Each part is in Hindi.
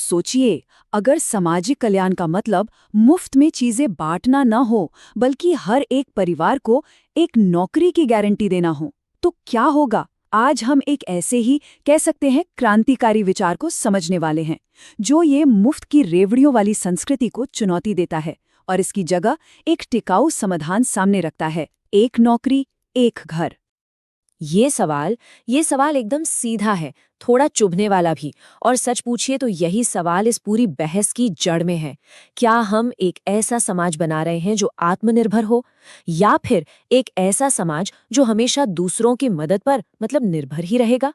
सोचिए, अगर सामाजिक कल्याण का मतलब मुफ्त में चीजें बांटना न हो, बल्कि हर एक परिवार को एक नौकरी की गारंटी देना हो, तो क्या होगा? आज हम एक ऐसे ही कह सकते हैं क्रांतिकारी विचार को समझने वाले हैं, जो ये मुफ्त की रेवड़ियों वाली संस्कृति को चुनौती देता है और इसकी जगह एक टिकाऊ समाधान सामने रखता है। एक नौकरी, एक घर। ये सवाल एकदम सीधा है, थोड़ा चुभने वाला भी। और सच पूछिए तो यही सवाल इस पूरी बहस की जड़ में है। क्या हम एक ऐसा समाज बना रहे हैं जो आत्मनिर्भर हो, या फिर एक ऐसा समाज जो हमेशा दूसरों की मदद पर निर्भर ही रहेगा?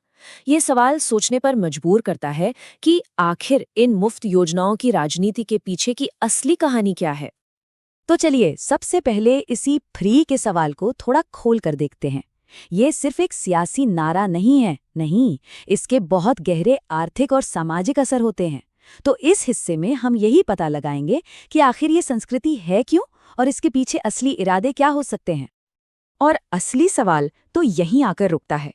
ये सवाल सोचने पर मजबूर करता है कि आखिर इन मुफ्त योजनाओं की राजनीति के पीछे की असली कहानी क्या है। तो चलिए सबसे पहले इसी फ्री के सवाल को थोड़ा खोल कर देखते हैं। ये सिर्फ एक सियासी नारा नहीं है, नहीं, इसके बहुत गहरे आर्थिक और सामाजिक असर होते हैं। तो इस हिस्से में हम यही पता लगाएंगे कि आखिर ये संस्कृति है क्यों और इसके पीछे असली इरादे क्या हो सकते हैं। और असली सवाल तो यहीं आकर रुकता है।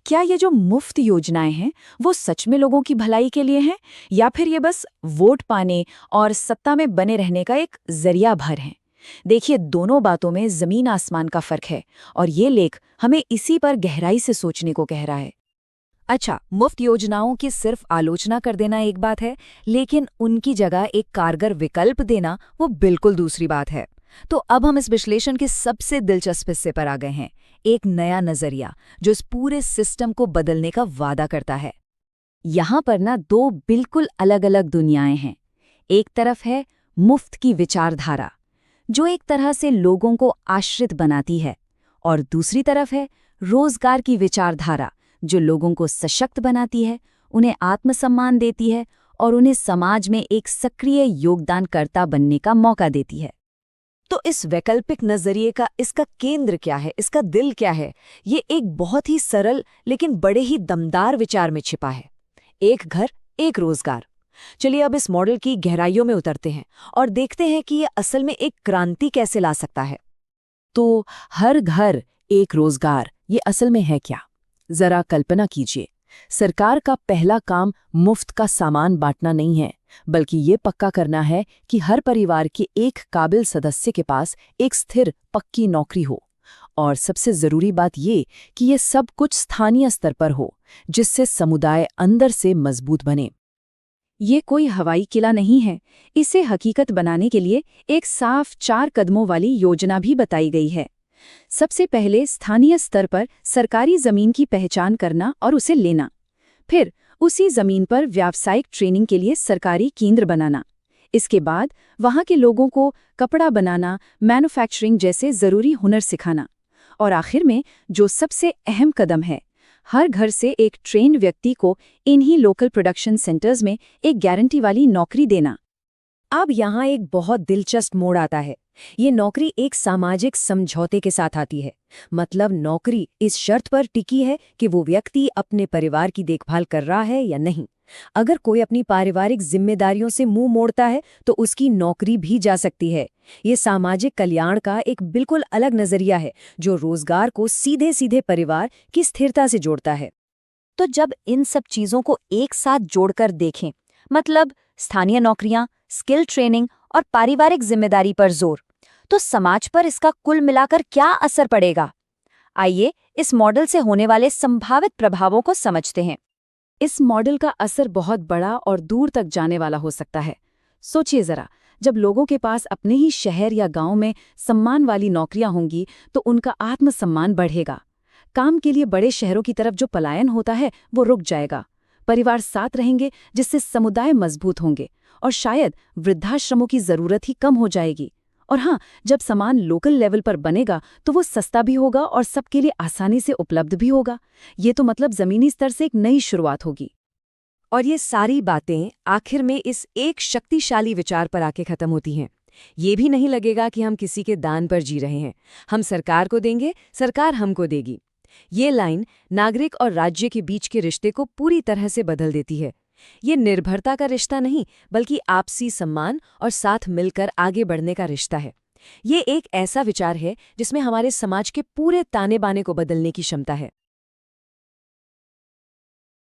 क्या ये जो मुफ्त योजनाएं हैं वो सच में लोगों की भलाई के लिए हैं, या फिर ये बस वोट पाने और सत्ता में बने रहने का एक जरिया भर है? देखिए, दोनों बातों में जमीन आसमान का फर्क है और ये लेख हमें इसी पर गहराई से सोचने को कह रहा है। अच्छा, मुफ्त योजनाओं की सिर्फ आलोचना कर देना एक बात है, लेकिन उनकी जगह एक कारगर विकल्प देना वो बिल्कुल दूसरी बात है। तो अब हम इस विश्लेषण के सबसे दिलचस्प हिस्से पर आ गए हैं, एक नया नजरिया जो इस पूरे सिस्टम को बदलने का वादा करता है। यहाँ पर ना दो बिल्कुल अलग अलग दुनियाएं हैं। एक तरफ है मुफ्त की विचारधारा, जो एक तरह से लोगों को आश्रित बनाती है, और दूसरी तरफ है रोजगार की विचारधारा, जो लोगों को सशक्त बनाती है, उन्हें आत्मसम्मान देती है और उन्हें समाज में एक सक्रिय योगदानकर्ता बनने का मौका देती है। तो इस वैकल्पिक नजरिए का इसका केंद्र क्या है, इसका दिल क्या है? ये एक बहुत ही सरल लेकिन बड़े ही दमदार विचार में छिपा है। एक घर, एक रोजगार। चलिए अब इस मॉडल की गहराइयों में उतरते हैं और देखते हैं कि ये असल में एक क्रांति कैसे ला सकता है। तो हर घर एक रोजगार, ये असल में है क्या? जरा कल्पना कीजिए, सरकार का पहला काम मुफ्त का सामान बांटना नहीं है, बल्कि ये पक्का करना है कि हर परिवार के एक काबिल सदस्य के पास एक स्थिर पक्की नौकरी हो। और सबसे जरूरी बात ये कि ये सब कुछ स्थानीय स्तर पर हो, जिससे समुदाय अंदर से मजबूत बने। ये कोई हवाई किला नहीं है, इसे हकीकत बनाने के लिए एक साफ 4 कदमों वाली योजना भी बताई गई है। सबसे पहले स्थानीय स्तर पर सरकारी जमीन की पहचान करना और उसे लेना। फिर उसी जमीन पर व्यावसायिक ट्रेनिंग के लिए सरकारी केंद्र बनाना। इसके बाद वहाँ के लोगों को कपड़ा बनाना, मैन्युफैक्चरिंग जैसे ज़रूरी हुनर सिखाना। और आखिर में जो सबसे अहम कदम है, हर घर से एक ट्रेन्ड व्यक्ति को इन्हीं लोकल प्रोडक्शन सेंटर्स में एक गारंटी वाली नौकरी देना। अब यहाँ एक बहुत दिलचस्प मोड़ आता है। ये नौकरी एक सामाजिक समझौते के साथ आती है। मतलब नौकरी इस शर्त पर टिकी है कि वो व्यक्ति अपने परिवार की देखभाल कर रहा है या नहीं। अगर कोई अपनी पारिवारिक जिम्मेदारियों से मुंह मोड़ता है तो उसकी नौकरी भी जा सकती है। ये सामाजिक कल्याण का एक बिल्कुल अलग नजरिया है, जो रोजगार को सीधे सीधे परिवार की स्थिरता से जोड़ता है। तो जब इन सब चीजों को एक साथ जोड़कर देखें, मतलब स्थानीय नौकरियां, स्किल ट्रेनिंग और पारिवारिक जिम्मेदारी पर जोर, तो समाज पर इसका कुल मिलाकर क्या असर पड़ेगा? आइए इस मॉडल से होने वाले संभावित प्रभावों को समझते हैं। इस मॉडल का असर बहुत बड़ा और दूर तक जाने वाला हो सकता है। सोचिए जरा, जब लोगों के पास अपने ही शहर या गांव में सम्मान वाली नौकरियां होंगी तो उनका आत्मसम्मान बढ़ेगा। काम के लिए बड़े शहरों की तरफ जो पलायन होता है वो रुक जाएगा। परिवार साथ रहेंगे, जिससे समुदाय मजबूत होंगे और शायद वृद्धाश्रमों की जरूरत ही कम हो जाएगी। और हाँ, जब सामान लोकल लेवल पर बनेगा तो वो सस्ता भी होगा और सबके लिए आसानी से उपलब्ध भी होगा। ये तो मतलब जमीनी स्तर से एक नई शुरुआत होगी। और ये सारी बातें आखिर में इस एक शक्तिशाली विचार पर आके खत्म होती हैं। ये भी नहीं लगेगा कि हम किसी के दान पर जी रहे हैं। हम सरकार को देंगे, सरकार हमको देगी। ये लाइन नागरिक और राज्य के बीच के रिश्ते को पूरी तरह से बदल देती है। ये निर्भरता का रिश्ता नहीं, बल्कि आपसी सम्मान और साथ मिलकर आगे बढ़ने का रिश्ता है। ये एक ऐसा विचार है जिसमें हमारे समाज के पूरे ताने बाने को बदलने की क्षमता है।